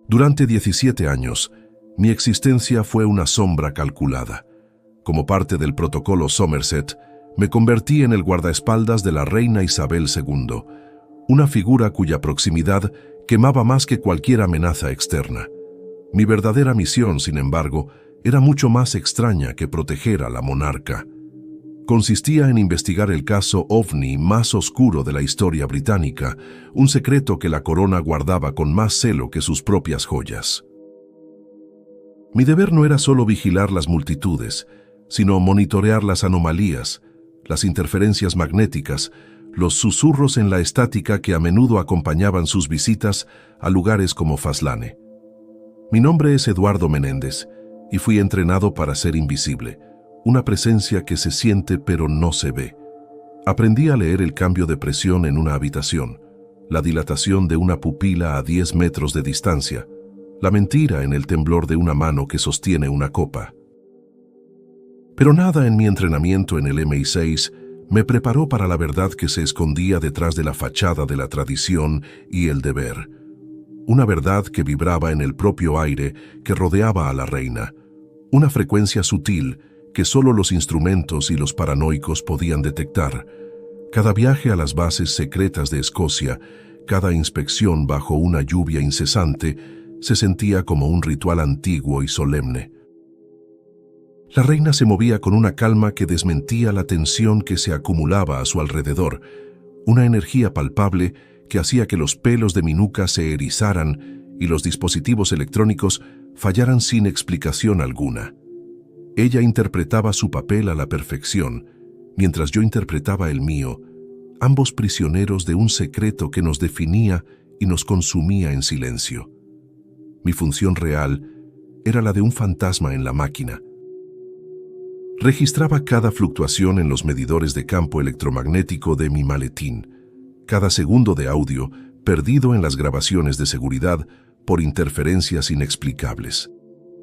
Durante 17 años, mi existencia fue una sombra calculada. Como parte del protocolo Somerset, me convertí en el guardaespaldas de la reina Isabel II, una figura cuya proximidad quemaba más que cualquier amenaza externa. Mi verdadera misión, sin embargo, era mucho más extraña que proteger a la monarca. Consistía en investigar el caso OVNI más oscuro de la historia británica, un secreto que la corona guardaba con más celo que sus propias joyas. Mi deber no era solo vigilar las multitudes, sino monitorear las anomalías, las interferencias magnéticas, los susurros en la estática que a menudo acompañaban sus visitas a lugares como Faslane. Mi nombre es Eduardo Menéndez y fui entrenado para ser invisible, una presencia que se siente pero no se ve. Aprendí a leer el cambio de presión en una habitación, la dilatación de una pupila a 10 metros de distancia, la mentira en el temblor de una mano que sostiene una copa. Pero nada en mi entrenamiento en el MI6 me preparó para la verdad que se escondía detrás de la fachada de la tradición y el deber. Una verdad que vibraba en el propio aire que rodeaba a la reina, una frecuencia sutil que solo los instrumentos y los paranoicos podían detectar. Cada viaje a las bases secretas de Escocia, cada inspección bajo una lluvia incesante, se sentía como un ritual antiguo y solemne. La reina se movía con una calma que desmentía la tensión que se acumulaba a su alrededor, una energía palpable que hacía que los pelos de mi nuca se erizaran y los dispositivos electrónicos fallaran sin explicación alguna. Ella interpretaba su papel a la perfección, mientras yo interpretaba el mío, ambos prisioneros de un secreto que nos definía y nos consumía en silencio. Mi función real era la de un fantasma en la máquina. Registraba cada fluctuación en los medidores de campo electromagnético de mi maletín, cada segundo de audio perdido en las grabaciones de seguridad por interferencias inexplicables.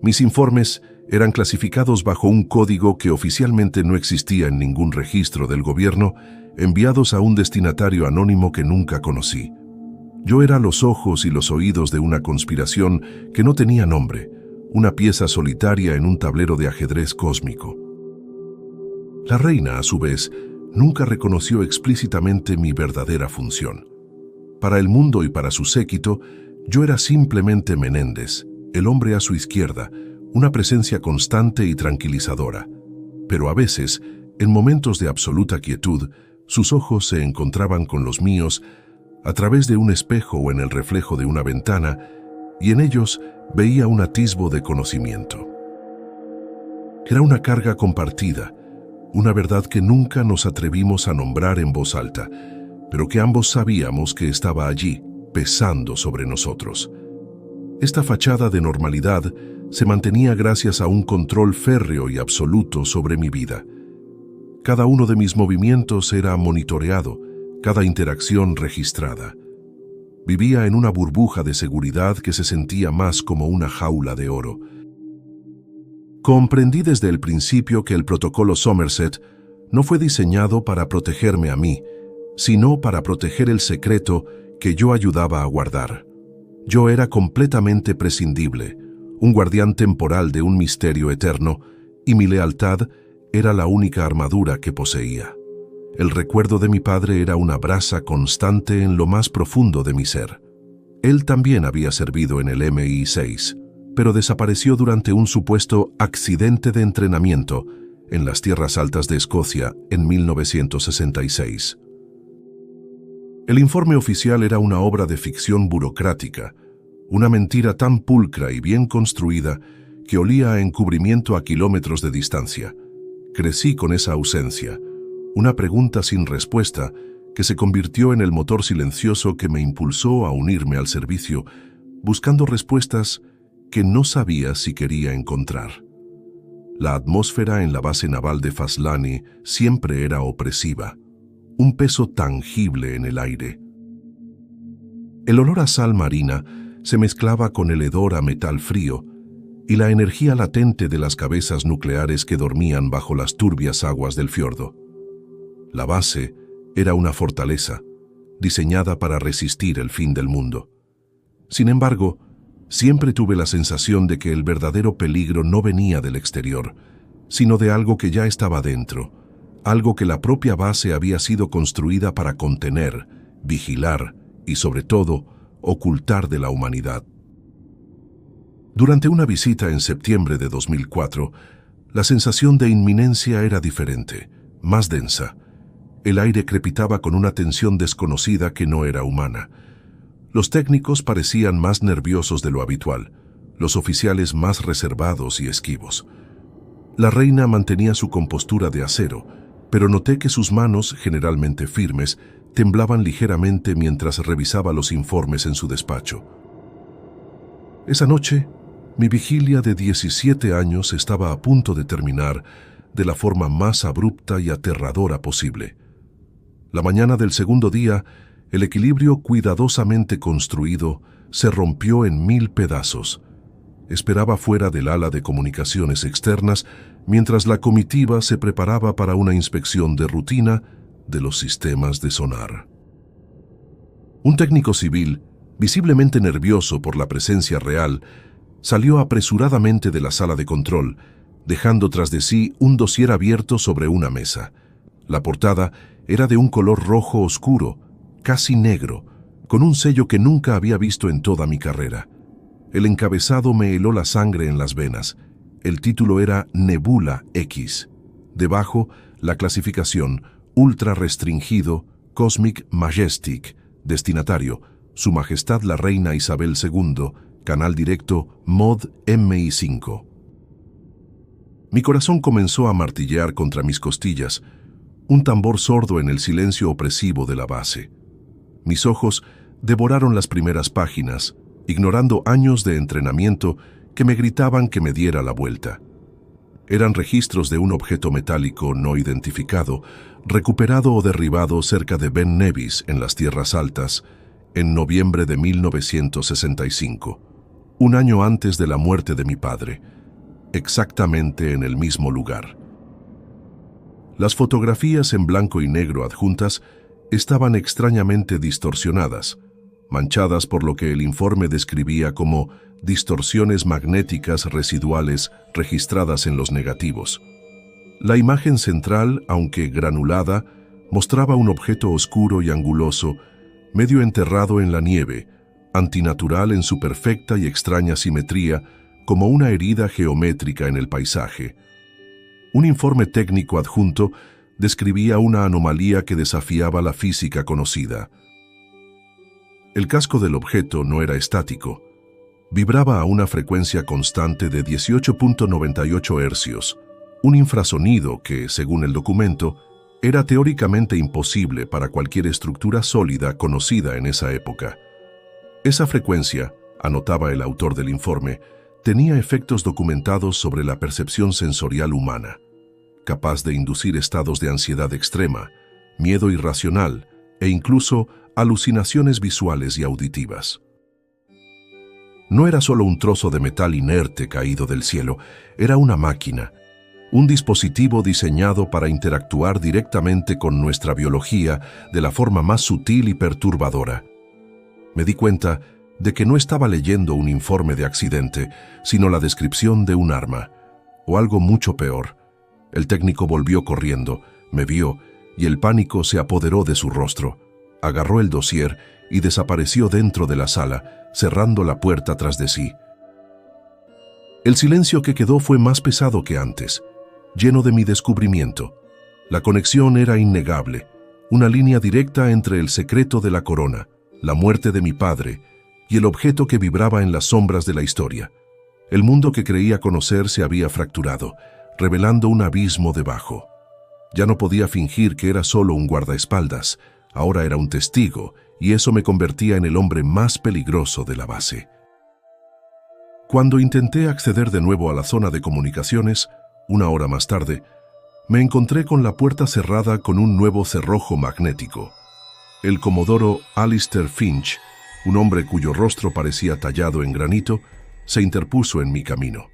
Mis informes eran clasificados bajo un código que oficialmente no existía en ningún registro del gobierno, enviados a un destinatario anónimo que nunca conocí. Yo era los ojos y los oídos de una conspiración que no tenía nombre, una pieza solitaria en un tablero de ajedrez cósmico. La reina, a su vez, nunca reconoció explícitamente mi verdadera función. Para el mundo y para su séquito, yo era simplemente Menéndez, el hombre a su izquierda, una presencia constante y tranquilizadora. Pero a veces, en momentos de absoluta quietud, sus ojos se encontraban con los míos a través de un espejo o en el reflejo de una ventana, y en ellos veía un atisbo de conocimiento. Era una carga compartida, una verdad que nunca nos atrevimos a nombrar en voz alta, pero que ambos sabíamos que estaba allí, pesando sobre nosotros. Esta fachada de normalidad se mantenía gracias a un control férreo y absoluto sobre mi vida. Cada uno de mis movimientos era monitoreado, cada interacción registrada. Vivía en una burbuja de seguridad que se sentía más como una jaula de oro. Comprendí desde el principio que el protocolo Somerset no fue diseñado para protegerme a mí, sino para proteger el secreto que yo ayudaba a guardar. Yo era completamente prescindible, un guardián temporal de un misterio eterno, y mi lealtad era la única armadura que poseía. El recuerdo de mi padre era una brasa constante en lo más profundo de mi ser. Él también había servido en el MI6, pero desapareció durante un supuesto accidente de entrenamiento en las tierras altas de Escocia en 1966. El informe oficial era una obra de ficción burocrática, una mentira tan pulcra y bien construida que olía a encubrimiento a kilómetros de distancia. Crecí con esa ausencia, una pregunta sin respuesta que se convirtió en el motor silencioso que me impulsó a unirme al servicio, buscando respuestas que no sabía si quería encontrar. La atmósfera en la base naval de Faslane siempre era opresiva, un peso tangible en el aire. El olor a sal marina se mezclaba con el hedor a metal frío y la energía latente de las cabezas nucleares que dormían bajo las turbias aguas del fiordo. La base era una fortaleza, diseñada para resistir el fin del mundo. Sin embargo, Siempre tuve la sensación de que el verdadero peligro no venía del exterior, sino de algo que ya estaba dentro, algo que la propia base había sido construida para contener, vigilar y, sobre todo, ocultar de la humanidad. Durante una visita en septiembre de 2004, la sensación de inminencia era diferente, más densa. El aire crepitaba con una tensión desconocida que no era humana. Los técnicos parecían más nerviosos de lo habitual, los oficiales más reservados y esquivos. La reina mantenía su compostura de acero, pero noté que sus manos, generalmente firmes, temblaban ligeramente mientras revisaba los informes en su despacho. Esa noche, mi vigilia de 17 años estaba a punto de terminar de la forma más abrupta y aterradora posible. La mañana del segundo día, el equilibrio cuidadosamente construido se rompió en 1000 pedazos. Esperaba fuera del ala de comunicaciones externas mientras la comitiva se preparaba para una inspección de rutina de los sistemas de sonar. Un técnico civil, visiblemente nervioso por la presencia real, salió apresuradamente de la sala de control, dejando tras de sí un dossier abierto sobre una mesa. La portada era de un color rojo oscuro, casi negro, con un sello que nunca había visto en toda mi carrera. El encabezado me heló la sangre en las venas. El título era Nebula X. Debajo, la clasificación Ultra Restringido Cosmic Majestic. Destinatario, Su Majestad la Reina Isabel II. Canal directo Mod MI5. Mi corazón comenzó a martillear contra mis costillas, un tambor sordo en el silencio opresivo de la base. Mis ojos devoraron las primeras páginas, ignorando años de entrenamiento que me gritaban que me diera la vuelta. Eran registros de un objeto metálico no identificado, recuperado o derribado cerca de Ben Nevis, en las Tierras Altas, en noviembre de 1965, un año antes de la muerte de mi padre, exactamente en el mismo lugar. Las fotografías en blanco y negro adjuntas estaban extrañamente distorsionadas, manchadas por lo que el informe describía como distorsiones magnéticas residuales registradas en los negativos. La imagen central, aunque granulada, mostraba un objeto oscuro y anguloso, medio enterrado en la nieve, antinatural en su perfecta y extraña simetría, como una herida geométrica en el paisaje. Un informe técnico adjunto describía una anomalía que desafiaba la física conocida. El casco del objeto no era estático. Vibraba a una frecuencia constante de 18.98 hercios, un infrasonido que, según el documento, era teóricamente imposible para cualquier estructura sólida conocida en esa época. Esa frecuencia, anotaba el autor del informe, tenía efectos documentados sobre la percepción sensorial humana, capaz de inducir estados de ansiedad extrema, miedo irracional e incluso alucinaciones visuales y auditivas. No era solo un trozo de metal inerte caído del cielo, era una máquina, un dispositivo diseñado para interactuar directamente con nuestra biología de la forma más sutil y perturbadora. Me di cuenta de que no estaba leyendo un informe de accidente, sino la descripción de un arma, o algo mucho peor. El técnico volvió corriendo, me vio, y el pánico se apoderó de su rostro. Agarró el dossier y desapareció dentro de la sala, cerrando la puerta tras de sí. El silencio que quedó fue más pesado que antes, lleno de mi descubrimiento. La conexión era innegable, una línea directa entre el secreto de la corona, la muerte de mi padre, y el objeto que vibraba en las sombras de la historia. El mundo que creía conocer se había fracturado, revelando un abismo debajo. Ya no podía fingir que era solo un guardaespaldas, ahora era un testigo, y eso me convertía en el hombre más peligroso de la base. Cuando intenté acceder de nuevo a la zona de comunicaciones, una hora más tarde, me encontré con la puerta cerrada con un nuevo cerrojo magnético. El comodoro Alistair Finch, un hombre cuyo rostro parecía tallado en granito, se interpuso en mi camino.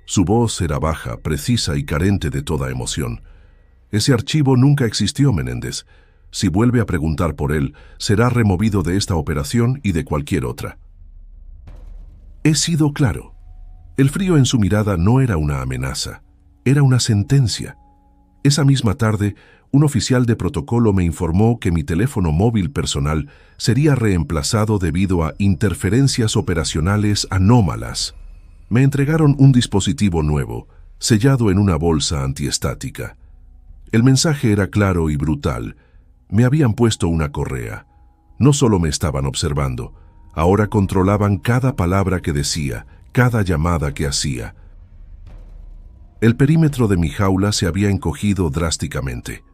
Su voz era baja, precisa y carente de toda emoción. Ese archivo nunca existió, Menéndez. Si vuelve a preguntar por él, será removido de esta operación y de cualquier otra. He sido claro. El frío en su mirada no era una amenaza, era una sentencia. Esa misma tarde, un oficial de protocolo me informó que mi teléfono móvil personal sería reemplazado debido a interferencias operacionales anómalas. Me entregaron un dispositivo nuevo, sellado en una bolsa antiestática. El mensaje era claro y brutal. Me habían puesto una correa. No solo me estaban observando, ahora controlaban cada palabra que decía, cada llamada que hacía. El perímetro de mi jaula se había encogido drásticamente.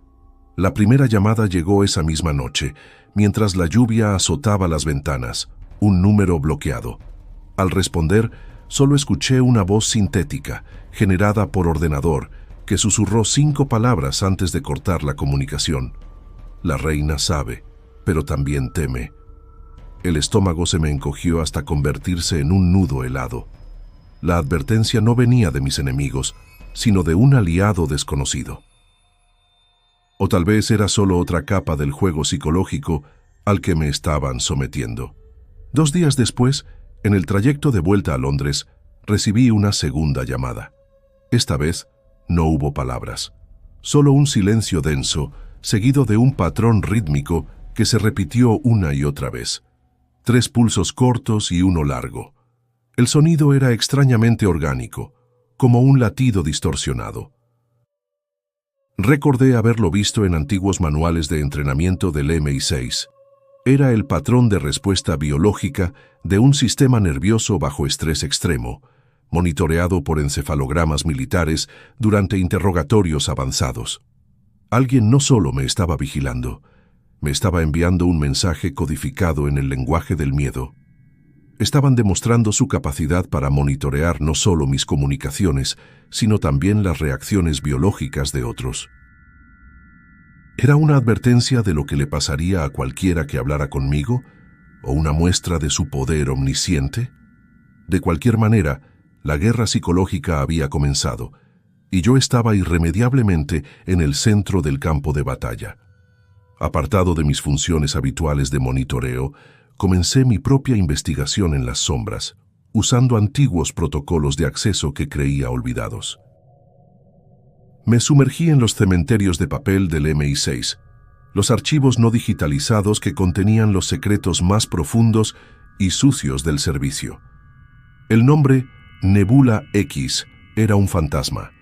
La primera llamada llegó esa misma noche, mientras la lluvia azotaba las ventanas, un número bloqueado. Al responder, solo escuché una voz sintética, generada por ordenador, que susurró 5 palabras antes de cortar la comunicación. La reina sabe, pero también teme. El estómago se me encogió hasta convertirse en un nudo helado. La advertencia no venía de mis enemigos, sino de un aliado desconocido. O tal vez era solo otra capa del juego psicológico al que me estaban sometiendo. 2 días después, en el trayecto de vuelta a Londres, recibí una segunda llamada. Esta vez, no hubo palabras, solo un silencio denso, seguido de un patrón rítmico que se repitió una y otra vez. 3 pulsos cortos y uno largo. El sonido era extrañamente orgánico, como un latido distorsionado. Recordé haberlo visto en antiguos manuales de entrenamiento del MI6. Era el patrón de respuesta biológica de un sistema nervioso bajo estrés extremo, monitoreado por encefalogramas militares durante interrogatorios avanzados. Alguien no solo me estaba vigilando, me estaba enviando un mensaje codificado en el lenguaje del miedo. Estaban demostrando su capacidad para monitorear no solo mis comunicaciones, sino también las reacciones biológicas de otros. ¿Era una advertencia de lo que le pasaría a cualquiera que hablara conmigo? ¿O una muestra de su poder omnisciente? De cualquier manera, la guerra psicológica había comenzado, y yo estaba irremediablemente en el centro del campo de batalla. Apartado de mis funciones habituales de monitoreo, comencé mi propia investigación en las sombras, usando antiguos protocolos de acceso que creía olvidados. Me sumergí en los cementerios de papel del MI6, los archivos no digitalizados que contenían los secretos más profundos y sucios del servicio. El nombre Nebula X era un fantasma.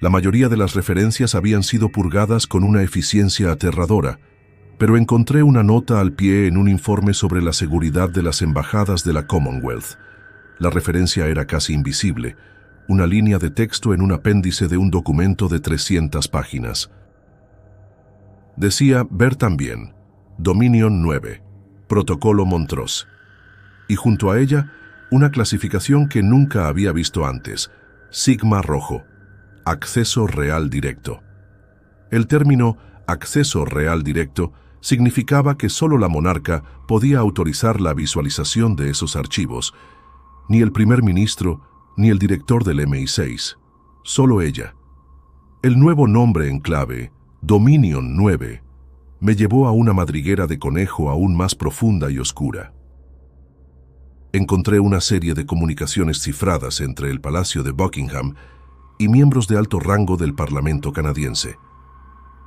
La mayoría de las referencias habían sido purgadas con una eficiencia aterradora, pero encontré una nota al pie en un informe sobre la seguridad de las embajadas de la Commonwealth. La referencia era casi invisible, una línea de texto en un apéndice de un documento de 300 páginas. Decía ver también, Dominion 9, Protocolo Montrose, y junto a ella, una clasificación que nunca había visto antes, Sigma Rojo, acceso real directo. El término acceso real directo significaba que solo la monarca podía autorizar la visualización de esos archivos, ni el primer ministro ni el director del MI6, solo ella. El nuevo nombre en clave, Dominion 9, me llevó a una madriguera de conejo aún más profunda y oscura. Encontré una serie de comunicaciones cifradas entre el Palacio de Buckingham y miembros de alto rango del Parlamento canadiense.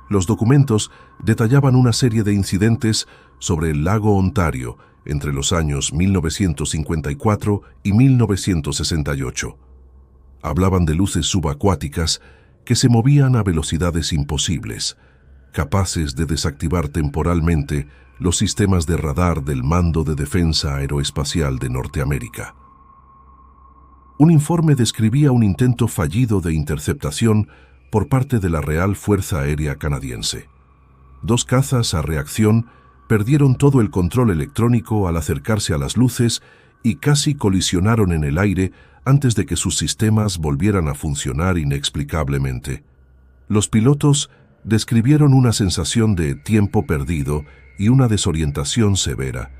Los documentos detallaban una serie de incidentes sobre el lago Ontario entre los años 1954 y 1968. Hablaban de luces subacuáticas que se movían a velocidades imposibles, capaces de desactivar temporalmente los sistemas de radar del Mando de Defensa Aeroespacial de Norteamérica. Un informe describía un intento fallido de interceptación por parte de la Real Fuerza Aérea Canadiense. 2 cazas a reacción perdieron todo el control electrónico al acercarse a las luces y casi colisionaron en el aire antes de que sus sistemas volvieran a funcionar inexplicablemente. Los pilotos describieron una sensación de tiempo perdido y una desorientación severa.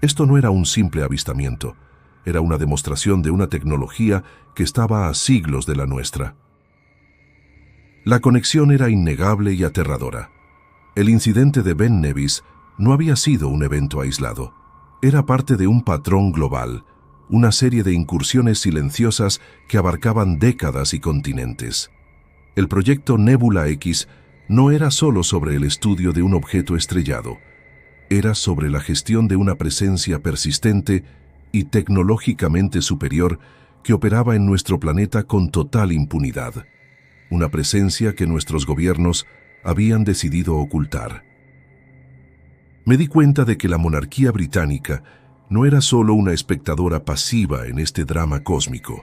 Esto no era un simple avistamiento, era una demostración de una tecnología que estaba a siglos de la nuestra. La conexión era innegable y aterradora. El incidente de Ben Nevis no había sido un evento aislado. Era parte de un patrón global, una serie de incursiones silenciosas que abarcaban décadas y continentes. El proyecto Nebula X no era solo sobre el estudio de un objeto estrellado, era sobre la gestión de una presencia persistente y tecnológicamente superior que operaba en nuestro planeta con total impunidad. Una presencia que nuestros gobiernos habían decidido ocultar. Me di cuenta de que la monarquía británica no era solo una espectadora pasiva en este drama cósmico.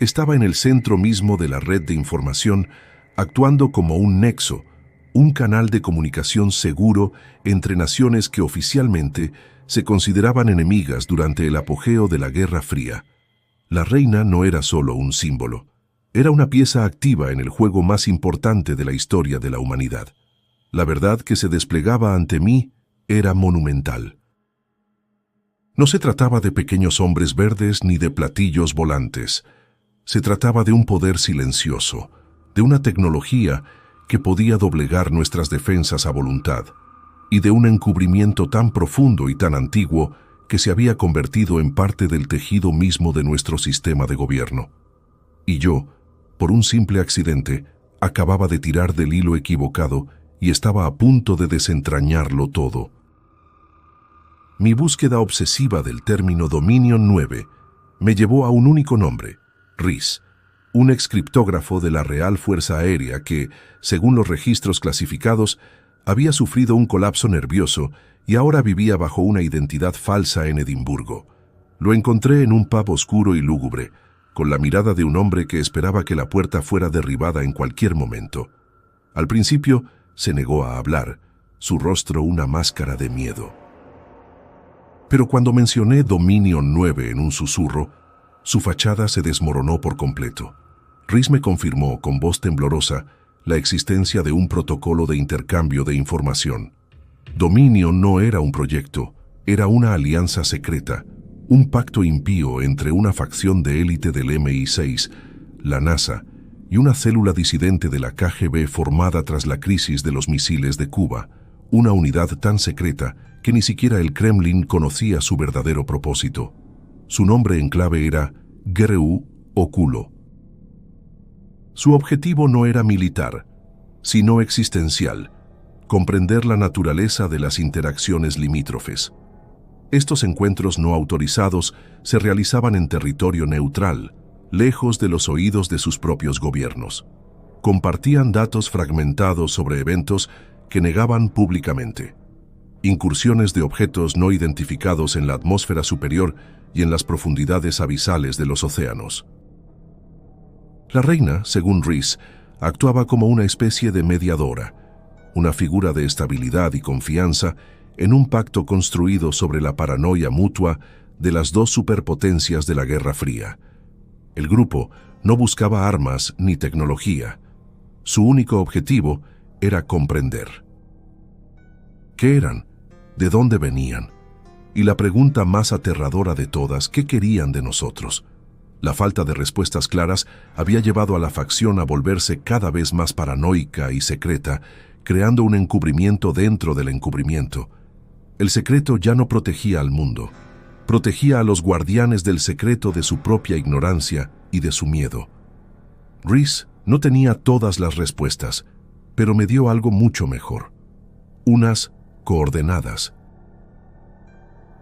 Estaba en el centro mismo de la red de información, actuando como un nexo, un canal de comunicación seguro entre naciones que oficialmente se consideraban enemigas durante el apogeo de la Guerra Fría. La reina no era solo un símbolo, era una pieza activa en el juego más importante de la historia de la humanidad. La verdad que se desplegaba ante mí era monumental. No se trataba de pequeños hombres verdes ni de platillos volantes. Se trataba de un poder silencioso, de una tecnología que podía doblegar nuestras defensas a voluntad, y de un encubrimiento tan profundo y tan antiguo que se había convertido en parte del tejido mismo de nuestro sistema de gobierno. Y yo, por un simple accidente, acababa de tirar del hilo equivocado y estaba a punto de desentrañarlo todo. Mi búsqueda obsesiva del término Dominion 9 me llevó a un único nombre, Rhys, un excriptógrafo de la Real Fuerza Aérea que, según los registros clasificados, había sufrido un colapso nervioso y ahora vivía bajo una identidad falsa en Edimburgo. Lo encontré en un pub oscuro y lúgubre, con la mirada de un hombre que esperaba que la puerta fuera derribada en cualquier momento. Al principio, se negó a hablar, su rostro una máscara de miedo. Pero cuando mencioné Dominion 9 en un susurro, su fachada se desmoronó por completo. Rhys me confirmó con voz temblorosa la existencia de un protocolo de intercambio de información. Dominion no era un proyecto, era una alianza secreta, un pacto impío entre una facción de élite del MI6, la NASA, y una célula disidente de la KGB formada tras la crisis de los misiles de Cuba, una unidad tan secreta que ni siquiera el Kremlin conocía su verdadero propósito. Su nombre en clave era GRU Oculo. Su objetivo no era militar, sino existencial, comprender la naturaleza de las interacciones limítrofes. Estos encuentros no autorizados se realizaban en territorio neutral, lejos de los oídos de sus propios gobiernos. Compartían datos fragmentados sobre eventos que negaban públicamente. Incursiones de objetos no identificados en la atmósfera superior y en las profundidades abisales de los océanos. La reina, según Rhys, actuaba como una especie de mediadora, una figura de estabilidad y confianza en un pacto construido sobre la paranoia mutua de las dos superpotencias de la Guerra Fría. El grupo no buscaba armas ni tecnología. Su único objetivo era comprender. ¿Qué eran? ¿De dónde venían? Y la pregunta más aterradora de todas, ¿qué querían de nosotros? La falta de respuestas claras había llevado a la facción a volverse cada vez más paranoica y secreta, creando un encubrimiento dentro del encubrimiento. El secreto ya no protegía al mundo, protegía a los guardianes del secreto de su propia ignorancia y de su miedo. Rhys no tenía todas las respuestas, pero me dio algo mucho mejor. Unas coordenadas.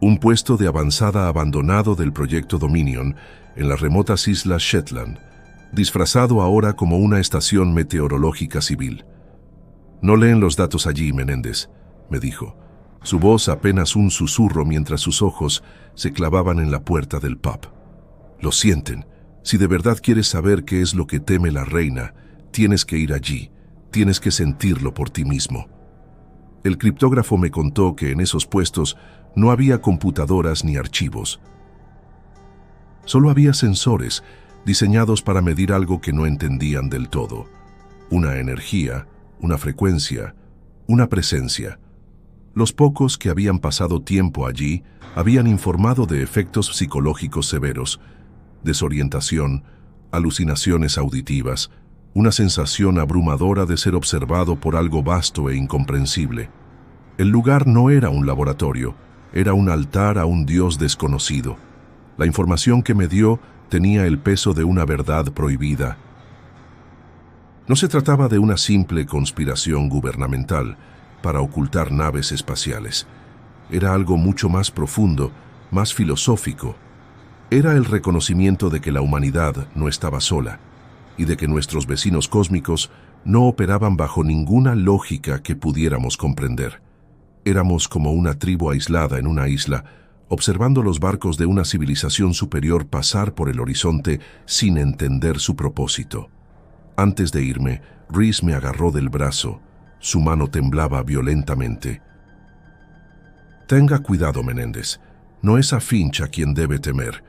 Un puesto de avanzada abandonado del proyecto Dominion en las remotas islas Shetland, disfrazado ahora como una estación meteorológica civil. «No leen los datos allí, Menéndez», me dijo, su voz apenas un susurro mientras sus ojos se clavaban en la puerta del pub. «Lo sienten. Si de verdad quieres saber qué es lo que teme la reina, tienes que ir allí, tienes que sentirlo por ti mismo». El criptógrafo me contó que en esos puestos no había computadoras ni archivos. Solo había sensores diseñados para medir algo que no entendían del todo. Una energía, una frecuencia, una presencia. Los pocos que habían pasado tiempo allí habían informado de efectos psicológicos severos, desorientación, alucinaciones auditivas, una sensación abrumadora de ser observado por algo vasto e incomprensible. El lugar no era un laboratorio, era un altar a un dios desconocido. La información que me dio tenía el peso de una verdad prohibida. No se trataba de una simple conspiración gubernamental para ocultar naves espaciales. Era algo mucho más profundo, más filosófico. Era el reconocimiento de que la humanidad no estaba sola y de que nuestros vecinos cósmicos no operaban bajo ninguna lógica que pudiéramos comprender. Éramos como una tribu aislada en una isla, observando los barcos de una civilización superior pasar por el horizonte sin entender su propósito. Antes de irme, Rhys me agarró del brazo. Su mano temblaba violentamente. Tenga cuidado, Menéndez. No es a Finch a quien debe temer.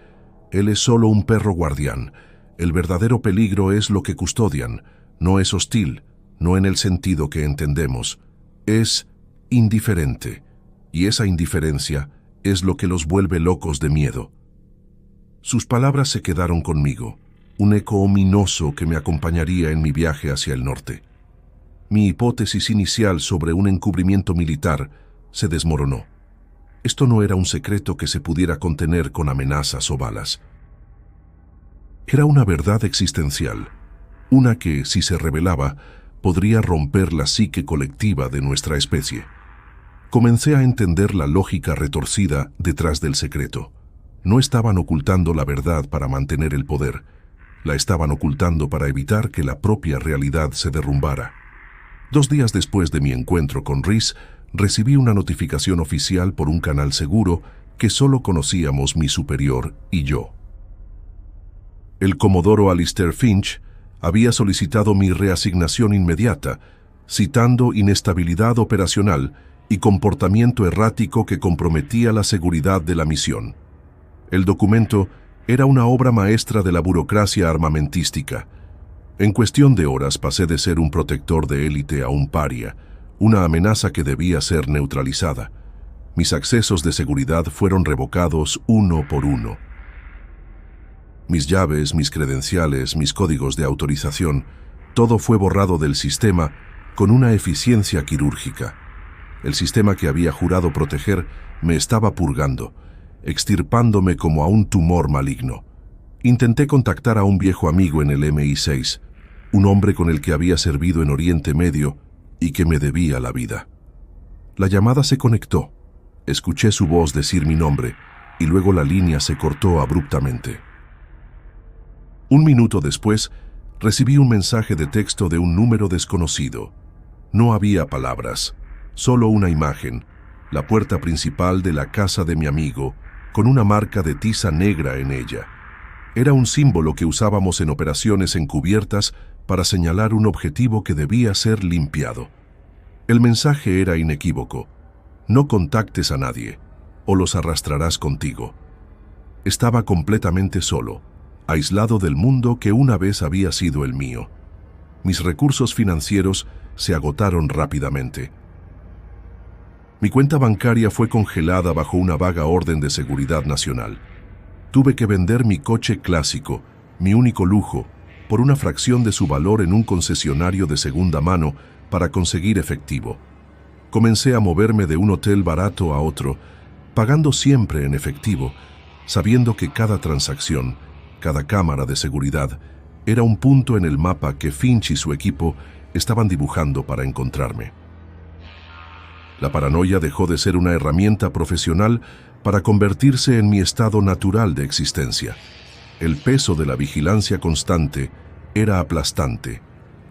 Él es solo un perro guardián. El verdadero peligro es lo que custodian. No es hostil, no en el sentido que entendemos. Es indiferente. Y esa indiferencia es lo que los vuelve locos de miedo. Sus palabras se quedaron conmigo, un eco ominoso que me acompañaría en mi viaje hacia el norte. Mi hipótesis inicial sobre un encubrimiento militar se desmoronó. Esto no era un secreto que se pudiera contener con amenazas o balas. Era una verdad existencial, una que, si se revelaba, podría romper la psique colectiva de nuestra especie. Comencé a entender la lógica retorcida detrás del secreto. No estaban ocultando la verdad para mantener el poder, la estaban ocultando para evitar que la propia realidad se derrumbara. 2 días después de mi encuentro con Rhys, recibí una notificación oficial por un canal seguro que solo conocíamos mi superior y yo. El comodoro Alistair Finch había solicitado mi reasignación inmediata, citando inestabilidad operacional y comportamiento errático que comprometía la seguridad de la misión. El documento era una obra maestra de la burocracia armamentística. En cuestión de horas pasé de ser un protector de élite a un paria, una amenaza que debía ser neutralizada. Mis accesos de seguridad fueron revocados uno por uno. Mis llaves, mis credenciales, mis códigos de autorización, todo fue borrado del sistema con una eficiencia quirúrgica. El sistema que había jurado proteger me estaba purgando, extirpándome como a un tumor maligno. Intenté contactar a un viejo amigo en el MI6, un hombre con el que había servido en Oriente Medio y que me debía la vida. La llamada se conectó. Escuché su voz decir mi nombre y luego la línea se cortó abruptamente. 1 minuto después, recibí un mensaje de texto de un número desconocido. No había palabras, solo una imagen, la puerta principal de la casa de mi amigo, con una marca de tiza negra en ella. Era un símbolo que usábamos en operaciones encubiertas para señalar un objetivo que debía ser limpiado. El mensaje era inequívoco: no contactes a nadie, o los arrastrarás contigo. Estaba completamente solo, aislado del mundo que una vez había sido el mío. Mis recursos financieros se agotaron rápidamente. Mi cuenta bancaria fue congelada bajo una vaga orden de seguridad nacional. Tuve que vender mi coche clásico, mi único lujo, por una fracción de su valor en un concesionario de segunda mano para conseguir efectivo. Comencé a moverme de un hotel barato a otro, pagando siempre en efectivo, sabiendo que cada transacción, cada cámara de seguridad, era un punto en el mapa que Finch y su equipo estaban dibujando para encontrarme. La paranoia dejó de ser una herramienta profesional para convertirse en mi estado natural de existencia. El peso de la vigilancia constante era aplastante.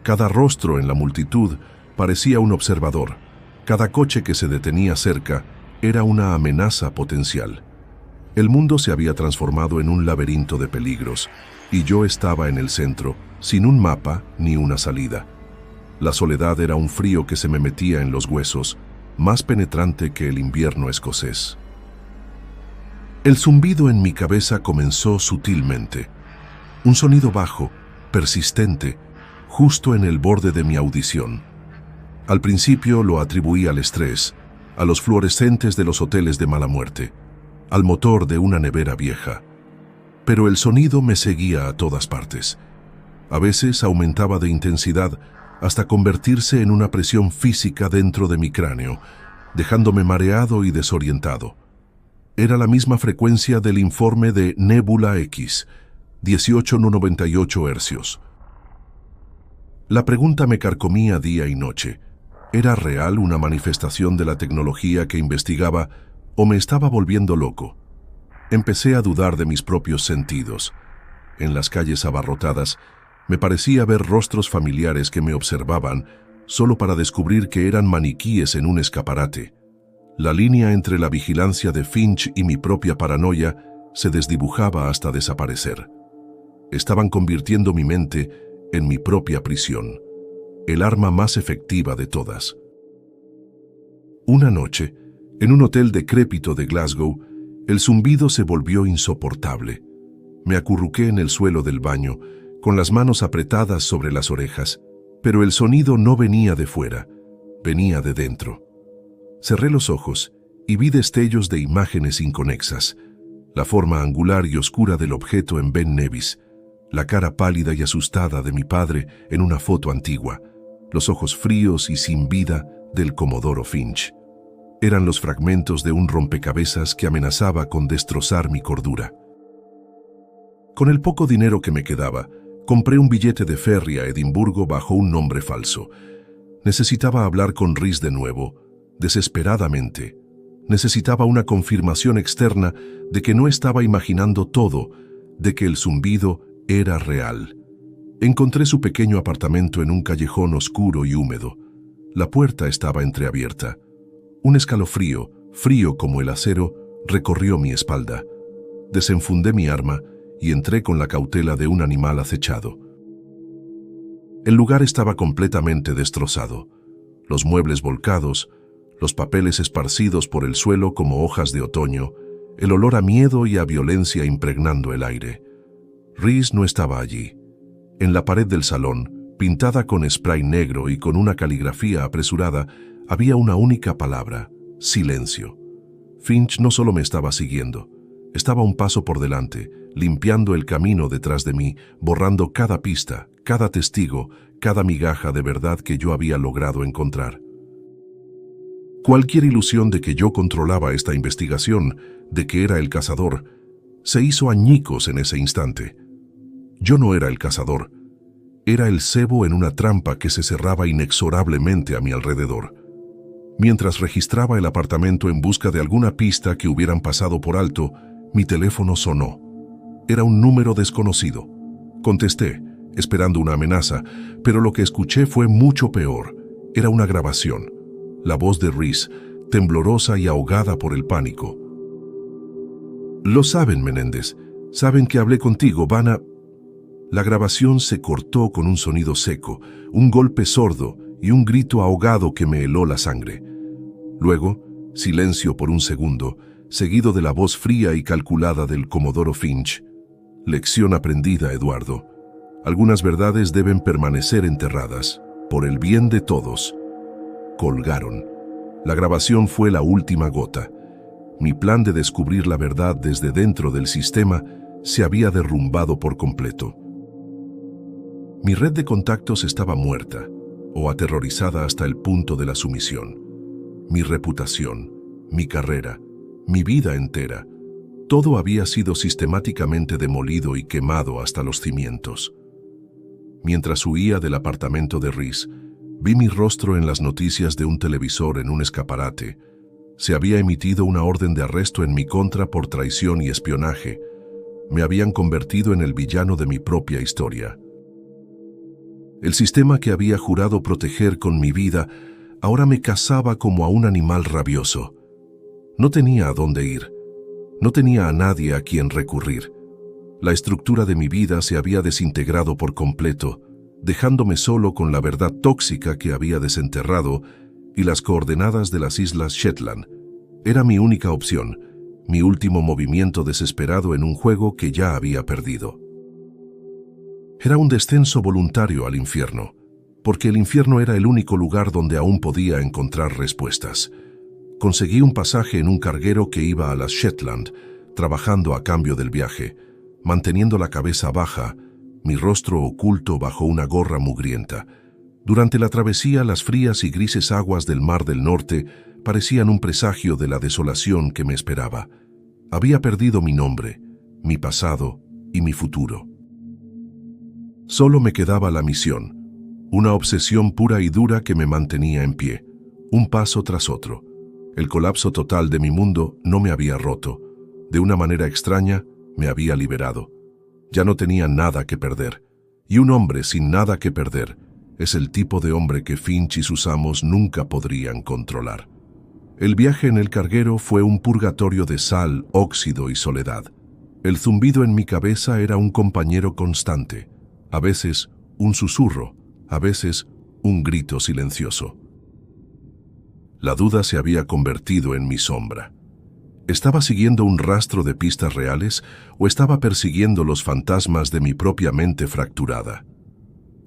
Cada rostro en la multitud parecía un observador. Cada coche que se detenía cerca era una amenaza potencial. El mundo se había transformado en un laberinto de peligros, y yo estaba en el centro, sin un mapa ni una salida. La soledad era un frío que se me metía en los huesos, más penetrante que el invierno escocés. El zumbido en mi cabeza comenzó sutilmente. Un sonido bajo, persistente, justo en el borde de mi audición. Al principio lo atribuí al estrés, a los fluorescentes de los hoteles de mala muerte, al motor de una nevera vieja. Pero el sonido me seguía a todas partes. A veces aumentaba de intensidad hasta convertirse en una presión física dentro de mi cráneo, dejándome mareado y desorientado. Era la misma frecuencia del informe de Nébula X, 1898 hercios. La pregunta me carcomía día y noche. ¿Era real una manifestación de la tecnología que investigaba o me estaba volviendo loco? Empecé a dudar de mis propios sentidos. En las calles abarrotadas, me parecía ver rostros familiares que me observaban solo para descubrir que eran maniquíes en un escaparate. La línea entre la vigilancia de Finch y mi propia paranoia se desdibujaba hasta desaparecer. Estaban convirtiendo mi mente en mi propia prisión, el arma más efectiva de todas. Una noche, en un hotel decrépito de Glasgow, el zumbido se volvió insoportable. Me acurruqué en el suelo del baño, con las manos apretadas sobre las orejas, pero el sonido no venía de fuera, venía de dentro. Cerré los ojos y vi destellos de imágenes inconexas, la forma angular y oscura del objeto en Ben Nevis, la cara pálida y asustada de mi padre en una foto antigua, los ojos fríos y sin vida del Comodoro Finch. Eran los fragmentos de un rompecabezas que amenazaba con destrozar mi cordura. Con el poco dinero que me quedaba, compré un billete de ferry a Edimburgo bajo un nombre falso. Necesitaba hablar con Rhys de nuevo, desesperadamente. Necesitaba una confirmación externa de que no estaba imaginando todo, de que el zumbido era real. Encontré su pequeño apartamento en un callejón oscuro y húmedo. La puerta estaba entreabierta. Un escalofrío, frío como el acero, recorrió mi espalda. Desenfundé mi arma y entré con la cautela de un animal acechado. El lugar estaba completamente destrozado. Los muebles volcados, los papeles esparcidos por el suelo como hojas de otoño, el olor a miedo y a violencia impregnando el aire. Rhys no estaba allí. En la pared del salón, pintada con spray negro y con una caligrafía apresurada, había una única palabra: silencio. Finch no solo me estaba siguiendo, estaba un paso por delante, limpiando el camino detrás de mí, borrando cada pista, cada testigo, cada migaja de verdad que yo había logrado encontrar. Cualquier ilusión de que yo controlaba esta investigación, de que era el cazador, se hizo añicos en ese instante. Yo no era el cazador, era el cebo en una trampa que se cerraba inexorablemente a mi alrededor. Mientras registraba el apartamento en busca de alguna pista que hubieran pasado por alto, mi teléfono sonó. Era un número desconocido. Contesté, esperando una amenaza, pero lo que escuché fue mucho peor. Era una grabación. La voz de Rhys, temblorosa y ahogada por el pánico. «Lo saben, Menéndez. Saben que hablé contigo, van a...» La grabación se cortó con un sonido seco, un golpe sordo y un grito ahogado que me heló la sangre. Luego, silencio por un segundo, seguido de la voz fría y calculada del Comodoro Finch. «Lección aprendida, Eduardo. Algunas verdades deben permanecer enterradas, por el bien de todos». Colgaron. La grabación fue la última gota. Mi plan de descubrir la verdad desde dentro del sistema se había derrumbado por completo. Mi red de contactos estaba muerta, o aterrorizada hasta el punto de la sumisión. Mi reputación, mi carrera, mi vida entera, todo había sido sistemáticamente demolido y quemado hasta los cimientos. Mientras huía del apartamento de Rhys, vi mi rostro en las noticias de un televisor en un escaparate. Se había emitido una orden de arresto en mi contra por traición y espionaje. Me habían convertido en el villano de mi propia historia. El sistema que había jurado proteger con mi vida ahora me cazaba como a un animal rabioso. No tenía a dónde ir. No tenía a nadie a quien recurrir. La estructura de mi vida se había desintegrado por completo, dejándome solo con la verdad tóxica que había desenterrado y las coordenadas de las Islas Shetland. Era mi única opción, mi último movimiento desesperado en un juego que ya había perdido. Era un descenso voluntario al infierno, porque el infierno era el único lugar donde aún podía encontrar respuestas. Conseguí un pasaje en un carguero que iba a las Shetland, trabajando a cambio del viaje, manteniendo la cabeza baja, mi rostro oculto bajo una gorra mugrienta. Durante la travesía, las frías y grises aguas del Mar del Norte parecían un presagio de la desolación que me esperaba. Había perdido mi nombre, mi pasado y mi futuro. Solo me quedaba la misión, una obsesión pura y dura que me mantenía en pie, un paso tras otro. El colapso total de mi mundo no me había roto. De una manera extraña, me había liberado. Ya no tenía nada que perder. Y un hombre sin nada que perder es el tipo de hombre que Finch y sus amos nunca podrían controlar. El viaje en el carguero fue un purgatorio de sal, óxido y soledad. El zumbido en mi cabeza era un compañero constante. A veces un susurro, a veces un grito silencioso. La duda se había convertido en mi sombra. ¿Estaba siguiendo un rastro de pistas reales o estaba persiguiendo los fantasmas de mi propia mente fracturada?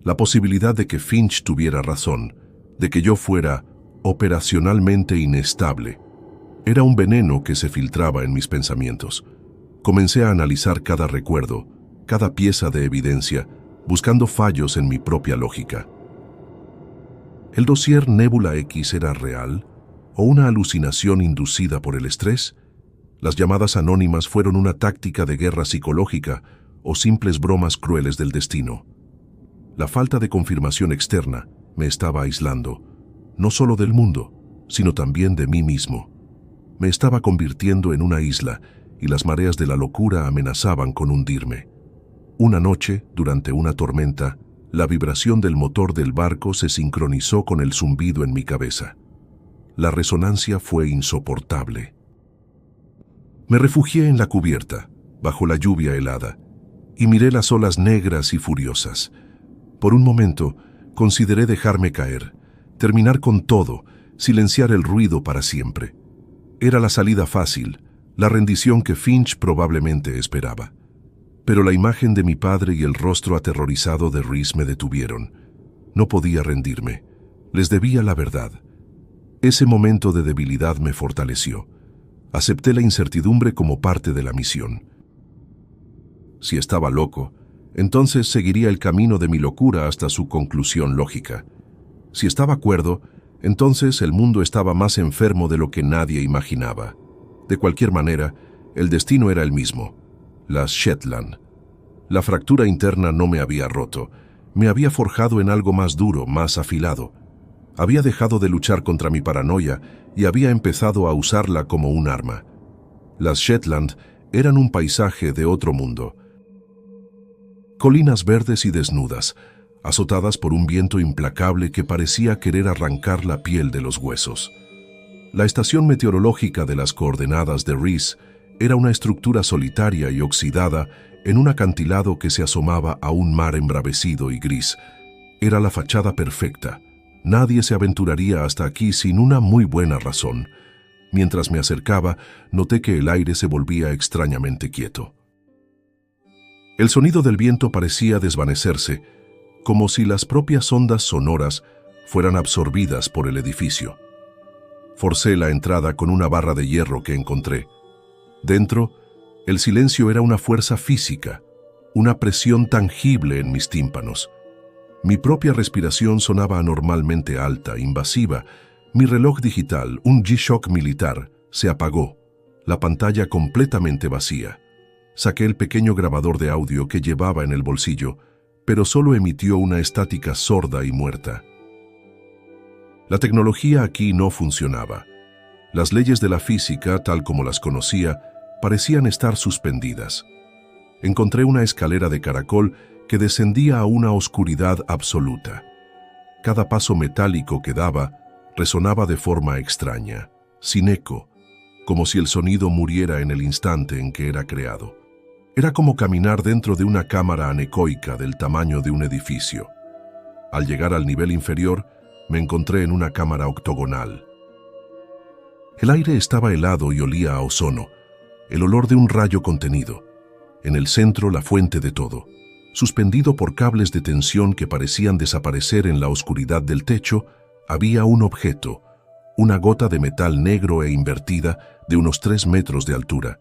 La posibilidad de que Finch tuviera razón, de que yo fuera operacionalmente inestable, era un veneno que se filtraba en mis pensamientos. Comencé a analizar cada recuerdo, cada pieza de evidencia, buscando fallos en mi propia lógica. ¿El dossier Nebula X era real o una alucinación inducida por el estrés? ¿Las llamadas anónimas fueron una táctica de guerra psicológica o simples bromas crueles del destino? La falta de confirmación externa me estaba aislando, no solo del mundo, sino también de mí mismo. Me estaba convirtiendo en una isla y las mareas de la locura amenazaban con hundirme. Una noche, durante una tormenta, la vibración del motor del barco se sincronizó con el zumbido en mi cabeza. La resonancia fue insoportable. Me refugié en la cubierta, bajo la lluvia helada, y miré las olas negras y furiosas. Por un momento, consideré dejarme caer, terminar con todo, silenciar el ruido para siempre. Era la salida fácil, la rendición que Finch probablemente esperaba. Pero la imagen de mi padre y el rostro aterrorizado de Rhys me detuvieron. No podía rendirme. Les debía la verdad. Ese momento de debilidad me fortaleció. Acepté la incertidumbre como parte de la misión. Si estaba loco, entonces seguiría el camino de mi locura hasta su conclusión lógica. Si estaba cuerdo, entonces el mundo estaba más enfermo de lo que nadie imaginaba. De cualquier manera, el destino era el mismo: las Shetland. La fractura interna no me había roto, me había forjado en algo más duro, más afilado. Había dejado de luchar contra mi paranoia y había empezado a usarla como un arma. Las Shetland eran un paisaje de otro mundo. Colinas verdes y desnudas, azotadas por un viento implacable que parecía querer arrancar la piel de los huesos. La estación meteorológica de las coordenadas de Rhys era una estructura solitaria y oxidada en un acantilado que se asomaba a un mar embravecido y gris. Era la fachada perfecta. Nadie se aventuraría hasta aquí sin una muy buena razón. Mientras me acercaba, noté que el aire se volvía extrañamente quieto. El sonido del viento parecía desvanecerse, como si las propias ondas sonoras fueran absorbidas por el edificio. Forcé la entrada con una barra de hierro que encontré. Dentro, el silencio era una fuerza física, una presión tangible en mis tímpanos. Mi propia respiración sonaba anormalmente alta, invasiva. Mi reloj digital, un G-Shock militar, se apagó, la pantalla completamente vacía. Saqué el pequeño grabador de audio que llevaba en el bolsillo, pero solo emitió una estática sorda y muerta. La tecnología aquí no funcionaba. Las leyes de la física, tal como las conocía, parecían estar suspendidas. Encontré una escalera de caracol que descendía a una oscuridad absoluta. Cada paso metálico que daba resonaba de forma extraña, sin eco, como si el sonido muriera en el instante en que era creado. Era como caminar dentro de una cámara anecoica del tamaño de un edificio. Al llegar al nivel inferior, me encontré en una cámara octogonal. El aire estaba helado y olía a ozono, el olor de un rayo contenido. En el centro, la fuente de todo. Suspendido por cables de tensión que parecían desaparecer en la oscuridad del techo, había un objeto, una gota de metal negro e invertida de unos 3 metros de altura.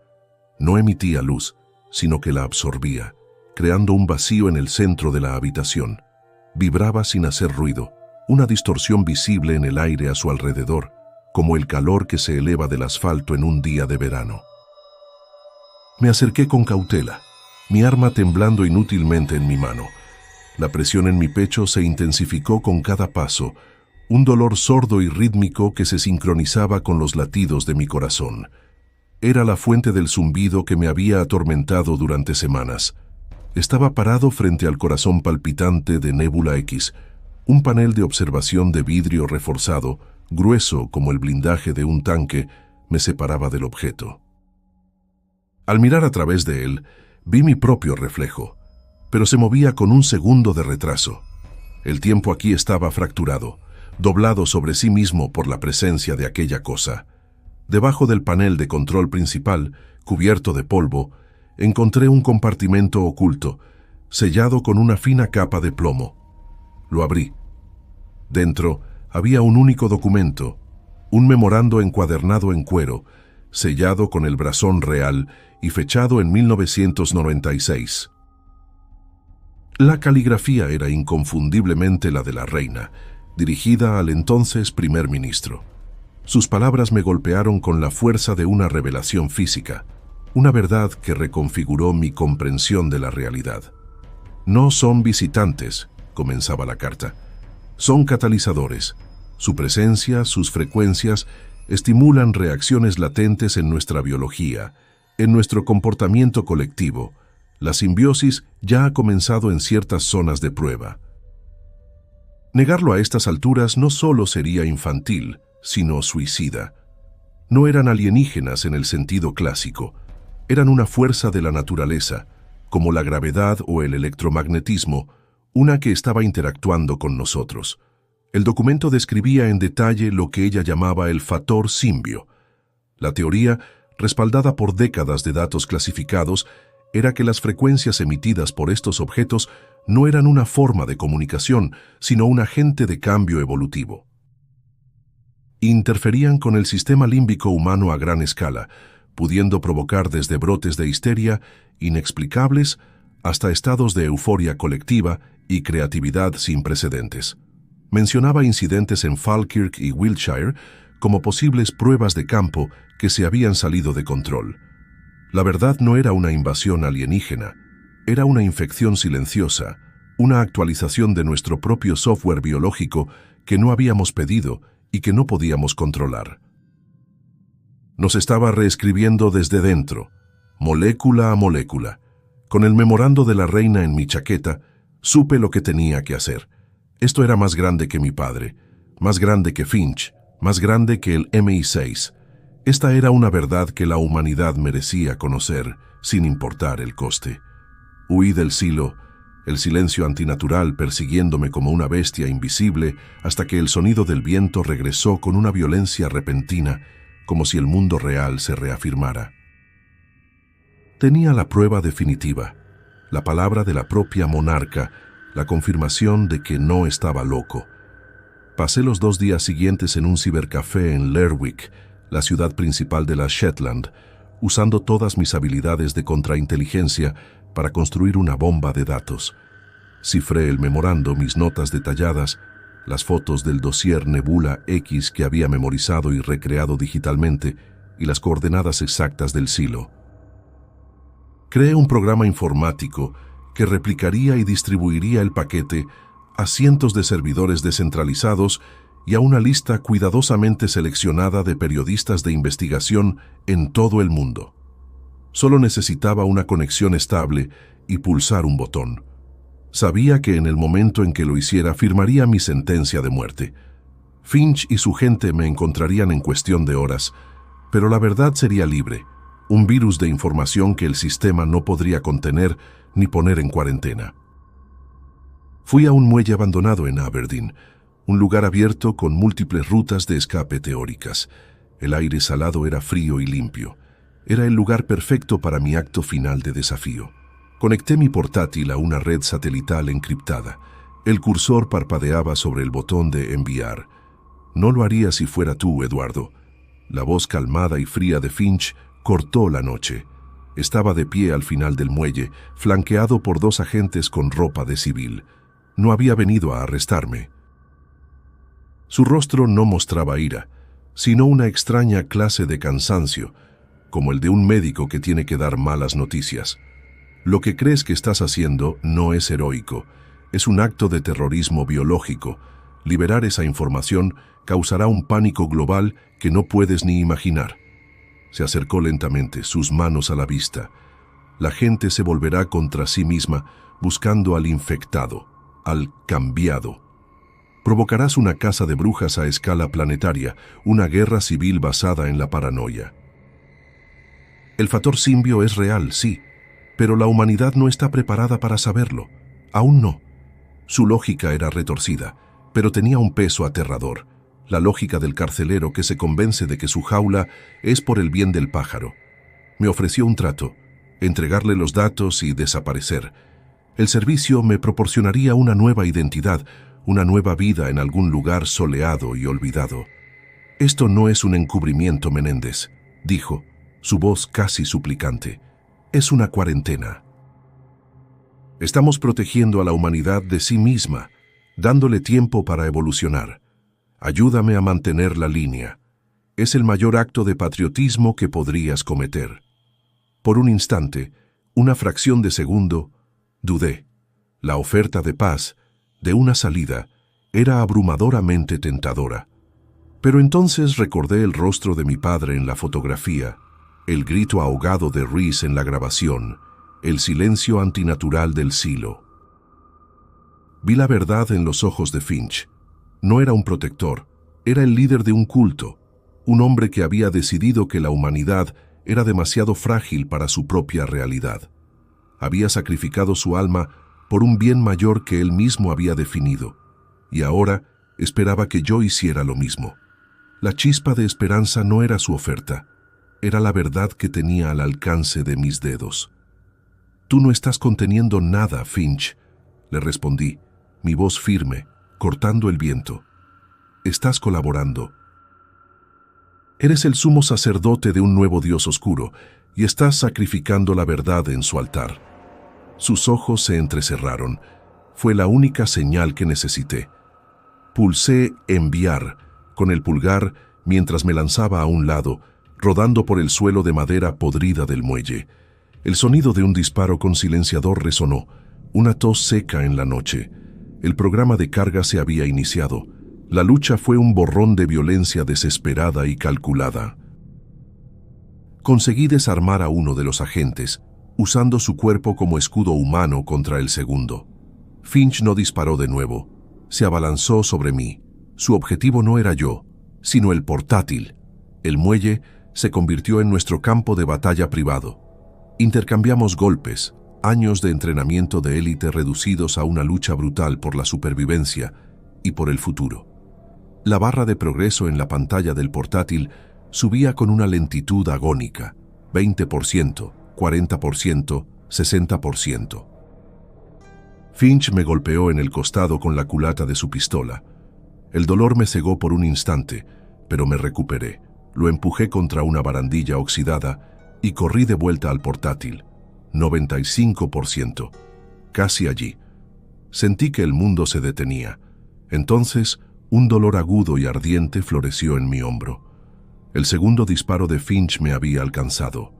No emitía luz, sino que la absorbía, creando un vacío en el centro de la habitación. Vibraba sin hacer ruido, una distorsión visible en el aire a su alrededor, como el calor que se eleva del asfalto en un día de verano. Me acerqué con cautela, mi arma temblando inútilmente en mi mano. La presión en mi pecho se intensificó con cada paso, un dolor sordo y rítmico que se sincronizaba con los latidos de mi corazón. Era la fuente del zumbido que me había atormentado durante semanas. Estaba parado frente al corazón palpitante de Nebula X, un panel de observación de vidrio reforzado, grueso como el blindaje de un tanque, me separaba del objeto. Al mirar a través de él, vi mi propio reflejo, pero se movía con un segundo de retraso. El tiempo aquí estaba fracturado, doblado sobre sí mismo por la presencia de aquella cosa. Debajo del panel de control principal, cubierto de polvo, encontré un compartimento oculto, sellado con una fina capa de plomo. Lo abrí. Dentro había un único documento, un memorando encuadernado en cuero, sellado con el blasón real y fechado en 1996. La caligrafía era inconfundiblemente la de la reina, dirigida al entonces primer ministro. Sus palabras me golpearon con la fuerza de una revelación física, una verdad que reconfiguró mi comprensión de la realidad. No son visitantes, comenzaba la carta, son catalizadores. Su presencia, sus frecuencias, estimulan reacciones latentes en nuestra biología, en nuestro comportamiento colectivo. La simbiosis ya ha comenzado en ciertas zonas de prueba. Negarlo a estas alturas no solo sería infantil, sino suicida. No eran alienígenas en el sentido clásico, eran una fuerza de la naturaleza, como la gravedad o el electromagnetismo, una que estaba interactuando con nosotros. El documento describía en detalle lo que ella llamaba el factor simbio. La teoría, respaldada por décadas de datos clasificados, era que las frecuencias emitidas por estos objetos no eran una forma de comunicación, sino un agente de cambio evolutivo. Interferían con el sistema límbico humano a gran escala, pudiendo provocar desde brotes de histeria inexplicables hasta estados de euforia colectiva y creatividad sin precedentes. Mencionaba incidentes en Falkirk y Wiltshire como posibles pruebas de campo que se habían salido de control. La verdad no era una invasión alienígena, era una infección silenciosa, una actualización de nuestro propio software biológico que no habíamos pedido y que no podíamos controlar. Nos estaba reescribiendo desde dentro, molécula a molécula. Con el memorando de la reina en mi chaqueta, supe lo que tenía que hacer. Esto era más grande que mi padre, más grande que Finch, más grande que el MI6. Esta era una verdad que la humanidad merecía conocer, sin importar el coste. Huí del silo, el silencio antinatural persiguiéndome como una bestia invisible, hasta que el sonido del viento regresó con una violencia repentina, como si el mundo real se reafirmara. Tenía la prueba definitiva, la palabra de la propia monarca, la confirmación de que no estaba loco. Pasé los 2 días siguientes en un cibercafé en Lerwick, la ciudad principal de las Shetland, usando todas mis habilidades de contrainteligencia para construir una bomba de datos. Cifré el memorando, mis notas detalladas, las fotos del dossier Nebula X que había memorizado y recreado digitalmente y las coordenadas exactas del silo. Creé un programa informático que replicaría y distribuiría el paquete a cientos de servidores descentralizados y a una lista cuidadosamente seleccionada de periodistas de investigación en todo el mundo. Solo necesitaba una conexión estable y pulsar un botón. Sabía que en el momento en que lo hiciera firmaría mi sentencia de muerte. Finch y su gente me encontrarían en cuestión de horas, pero la verdad sería libre, un virus de información que el sistema no podría contener ni poner en cuarentena. Fui a un muelle abandonado en Aberdeen, un lugar abierto con múltiples rutas de escape teóricas. El aire salado era frío y limpio. Era el lugar perfecto para mi acto final de desafío. Conecté mi portátil a una red satelital encriptada. El cursor parpadeaba sobre el botón de enviar. No lo haría si fuera tú, Eduardo. La voz calmada y fría de Finch cortó la noche. Estaba de pie al final del muelle, flanqueado por 2 agentes con ropa de civil. No había venido a arrestarme. Su rostro no mostraba ira, sino una extraña clase de cansancio, como el de un médico que tiene que dar malas noticias. Lo que crees que estás haciendo no es heroico, es un acto de terrorismo biológico. Liberar esa información causará un pánico global que no puedes ni imaginar. Se acercó lentamente, sus manos a la vista. La gente se volverá contra sí misma, buscando al infectado, al cambiado. Provocarás una caza de brujas a escala planetaria, una guerra civil basada en la paranoia. El factor simbio es real, sí, pero la humanidad no está preparada para saberlo. Aún no. Su lógica era retorcida, pero tenía un peso aterrador. La lógica del carcelero que se convence de que su jaula es por el bien del pájaro. Me ofreció un trato, entregarle los datos y desaparecer. El servicio me proporcionaría una nueva identidad, una nueva vida en algún lugar soleado y olvidado. Esto no es un encubrimiento, Menéndez, dijo, su voz casi suplicante. Es una cuarentena. Estamos protegiendo a la humanidad de sí misma, dándole tiempo para evolucionar. Ayúdame a mantener la línea. Es el mayor acto de patriotismo que podrías cometer. Por un instante, una fracción de segundo, dudé. La oferta de paz, de una salida, era abrumadoramente tentadora. Pero entonces recordé el rostro de mi padre en la fotografía, el grito ahogado de Reese en la grabación, el silencio antinatural del silo. Vi la verdad en los ojos de Finch. No era un protector, era el líder de un culto, un hombre que había decidido que la humanidad era demasiado frágil para su propia realidad. Había sacrificado su alma por un bien mayor que él mismo había definido, y ahora esperaba que yo hiciera lo mismo. La chispa de esperanza no era su oferta, era la verdad que tenía al alcance de mis dedos. «Tú no estás conteniendo nada, Finch», le respondí, mi voz firme, cortando el viento. «Estás colaborando. Eres el sumo sacerdote de un nuevo Dios oscuro y estás sacrificando la verdad en su altar». Sus ojos se entrecerraron. Fue la única señal que necesité. Pulsé enviar con el pulgar mientras me lanzaba a un lado, rodando por el suelo de madera podrida del muelle. El sonido de un disparo con silenciador resonó, una tos seca en la noche. El programa de carga se había iniciado. La lucha fue un borrón de violencia desesperada y calculada. Conseguí desarmar a uno de los agentes, usando su cuerpo como escudo humano contra el segundo. Finch no disparó de nuevo. Se abalanzó sobre mí. Su objetivo no era yo, sino el portátil. El muelle se convirtió en nuestro campo de batalla privado. Intercambiamos golpes, años de entrenamiento de élite reducidos a una lucha brutal por la supervivencia y por el futuro. La barra de progreso en la pantalla del portátil subía con una lentitud agónica, 20%, 40%, 60%. Finch me golpeó en el costado con la culata de su pistola. El dolor me cegó por un instante, pero me recuperé. Lo empujé contra una barandilla oxidada y corrí de vuelta al portátil. 95%. Casi allí. Sentí que el mundo se detenía. Entonces, un dolor agudo y ardiente floreció en mi hombro. El segundo disparo de Finch me había alcanzado.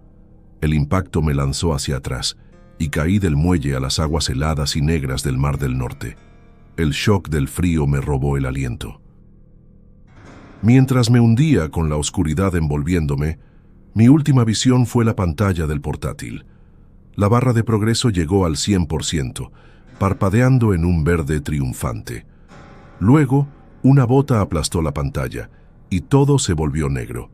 El impacto me lanzó hacia atrás y caí del muelle a las aguas heladas y negras del Mar del Norte. El shock del frío me robó el aliento. Mientras me hundía con la oscuridad envolviéndome, mi última visión fue la pantalla del portátil. La barra de progreso llegó al 100%, parpadeando en un verde triunfante. Luego, una bota aplastó la pantalla y todo se volvió negro.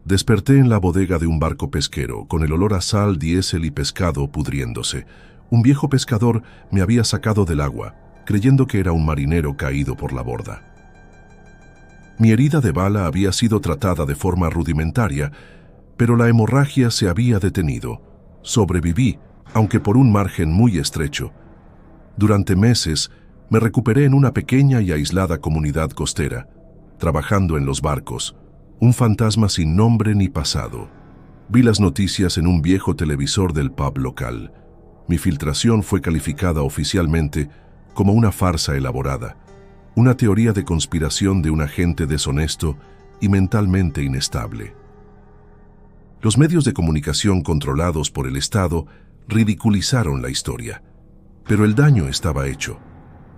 Desperté en la bodega de un barco pesquero, con el olor a sal, diésel y pescado pudriéndose. Un viejo pescador me había sacado del agua, creyendo que era un marinero caído por la borda. Mi herida de bala había sido tratada de forma rudimentaria, pero la hemorragia se había detenido. Sobreviví, aunque por un margen muy estrecho. Durante meses, me recuperé en una pequeña y aislada comunidad costera, trabajando en los barcos, un fantasma sin nombre ni pasado. Vi las noticias en un viejo televisor del pub local. Mi filtración fue calificada oficialmente como una farsa elaborada, una teoría de conspiración de un agente deshonesto y mentalmente inestable. Los medios de comunicación controlados por el Estado ridiculizaron la historia. Pero el daño estaba hecho.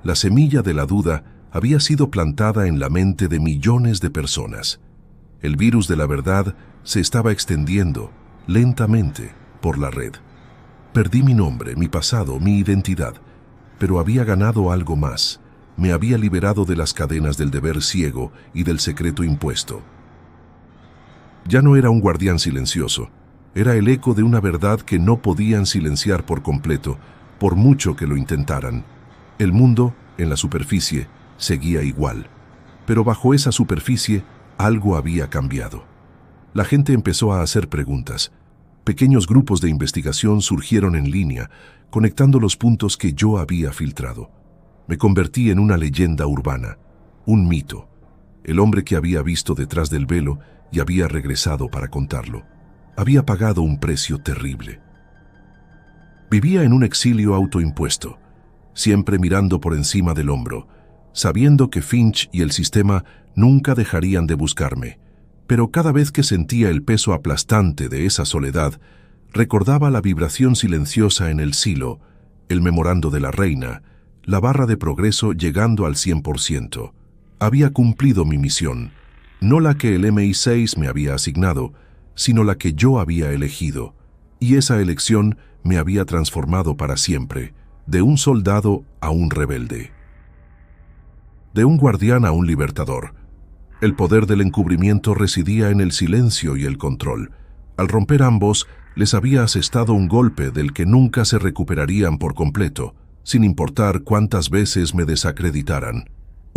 La semilla de la duda había sido plantada en la mente de millones de personas. El virus de la verdad se estaba extendiendo lentamente por la red. Perdí mi nombre, mi pasado, mi identidad, pero había ganado algo más. Me había liberado de las cadenas del deber ciego y del secreto impuesto. Ya no era un guardián silencioso, era el eco de una verdad que no podían silenciar por completo, por mucho que lo intentaran. El mundo, en la superficie, seguía igual, pero bajo esa superficie algo había cambiado. La gente empezó a hacer preguntas. Pequeños grupos de investigación surgieron en línea, conectando los puntos que yo había filtrado. Me convertí en una leyenda urbana, un mito, el hombre que había visto detrás del velo y había regresado para contarlo. Había pagado un precio terrible. Vivía en un exilio autoimpuesto, siempre mirando por encima del hombro, sabiendo que Finch y el sistema nunca dejarían de buscarme. Pero cada vez que sentía el peso aplastante de esa soledad, recordaba la vibración silenciosa en el silo, el memorando de la reina, la barra de progreso llegando al 100%. Había cumplido mi misión, no la que el MI6 me había asignado, sino la que yo había elegido, y esa elección me había transformado para siempre, de un soldado a un rebelde. De un guardián a un libertador. El poder del encubrimiento residía en el silencio y el control. Al romper ambos, les había asestado un golpe del que nunca se recuperarían por completo, sin importar cuántas veces me desacreditaran.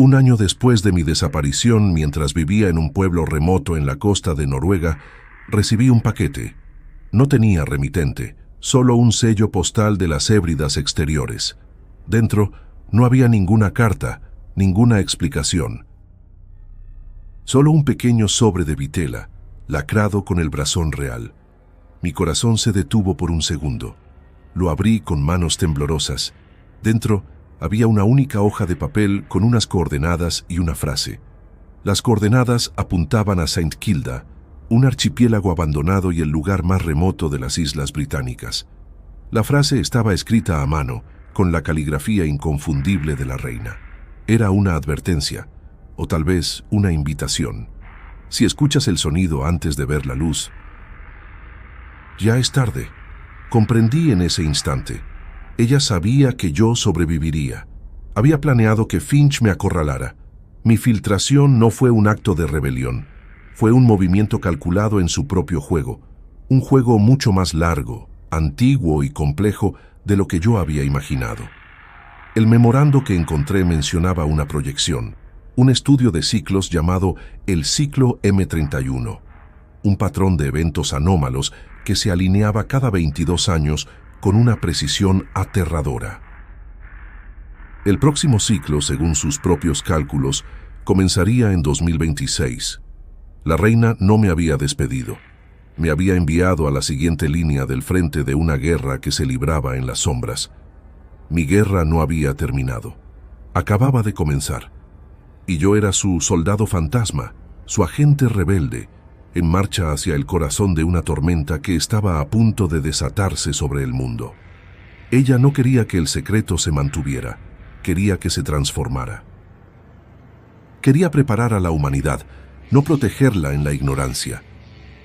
Un año después de mi desaparición, mientras vivía en un pueblo remoto en la costa de Noruega, recibí un paquete. No tenía remitente, solo un sello postal de las Hébridas exteriores. Dentro no había ninguna carta, ninguna explicación. Solo un pequeño sobre de vitela, lacrado con el blasón real. Mi corazón se detuvo por un segundo. Lo abrí con manos temblorosas. Dentro había una única hoja de papel con unas coordenadas y una frase. Las coordenadas apuntaban a Saint Kilda, un archipiélago abandonado y el lugar más remoto de las Islas Británicas. La frase estaba escrita a mano, con la caligrafía inconfundible de la reina. Era una advertencia, o tal vez una invitación. Si escuchas el sonido antes de ver la luz, ya es tarde. Comprendí en ese instante. Ella sabía que yo sobreviviría. Había planeado que Finch me acorralara. Mi filtración no fue un acto de rebelión. Fue un movimiento calculado en su propio juego. Un juego mucho más largo, antiguo y complejo de lo que yo había imaginado. El memorando que encontré mencionaba una proyección, un estudio de ciclos llamado el ciclo M31, un patrón de eventos anómalos que se alineaba cada 22 años con una precisión aterradora. El próximo ciclo, según sus propios cálculos, comenzaría en 2026. La reina no me había despedido. Me había enviado a la siguiente línea del frente de una guerra que se libraba en las sombras. Mi guerra no había terminado. Acababa de comenzar. Y yo era su soldado fantasma, su agente rebelde, en marcha hacia el corazón de una tormenta que estaba a punto de desatarse sobre el mundo. Ella no quería que el secreto se mantuviera, quería que se transformara. Quería preparar a la humanidad, no protegerla en la ignorancia.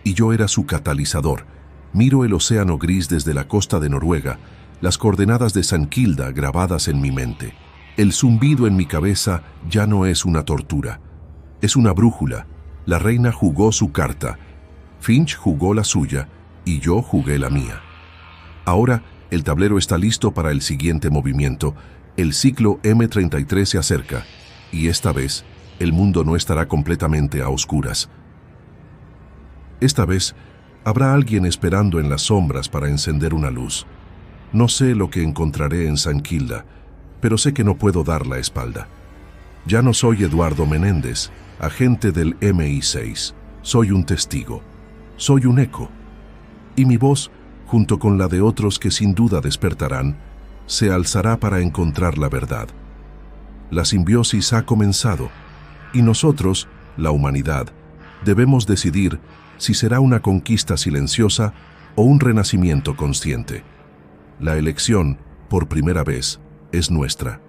Y yo era su catalizador. Miro el océano gris desde la costa de Noruega, las coordenadas de San Kilda grabadas en mi mente. El zumbido en mi cabeza ya no es una tortura, es una brújula. La reina jugó su carta, Finch jugó la suya y yo jugué la mía. Ahora el tablero está listo para el siguiente movimiento. El ciclo M33 se acerca y esta vez el mundo no estará completamente a oscuras. Esta vez habrá alguien esperando en las sombras para encender una luz. No sé lo que encontraré en San Kilda, pero sé que no puedo dar la espalda. Ya no soy Eduardo Menéndez, agente del MI6. Soy un testigo. Soy un eco. Y mi voz, junto con la de otros que sin duda despertarán, se alzará para encontrar la verdad. La simbiosis ha comenzado, y nosotros, la humanidad, debemos decidir si será una conquista silenciosa o un renacimiento consciente. La elección, por primera vez, es nuestra.